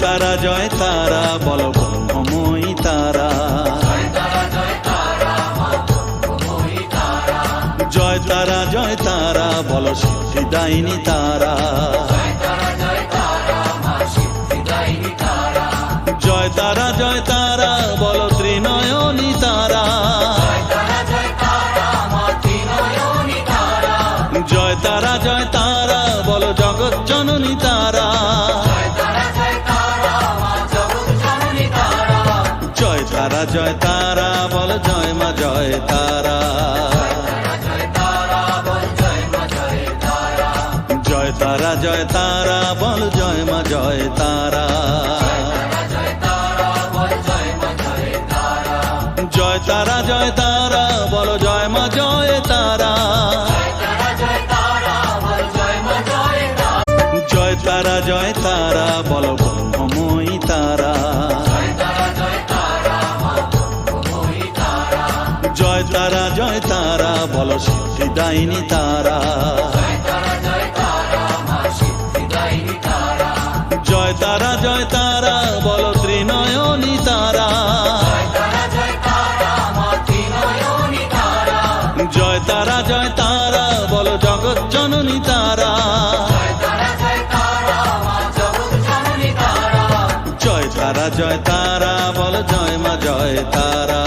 তারা জয় তারা বলো ব্রহ্মময়ী তারা। জয় তারা বলো সিদ্ধিদায়িনী তারা। জয় তারা বলো ত্রিনয়নী তারা। জয় তারা বলো জগৎ জননী তারা। জয় তারা বলো জয় মা জয় তারা। জয় তারা বলো জয় মা জয় তারা। জয় তারা বলো জয় মা জয় তারা। জয় তারা বলো ব্রহ্মময়ী তারা। জয় তারা বলো সিদ্ধিদায়িনী তারা। জয় তারা বলো ত্রিনয়নী তারা। জয় তারা বলো জগৎ জননী তারা। জয় তারা বলো জয় মা জয় তারা।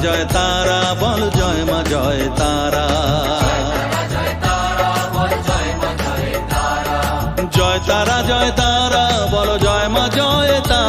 জয় তারা বলো জয় মা জয় তারা। জয় তারা বলো জয় মা জয় তারা।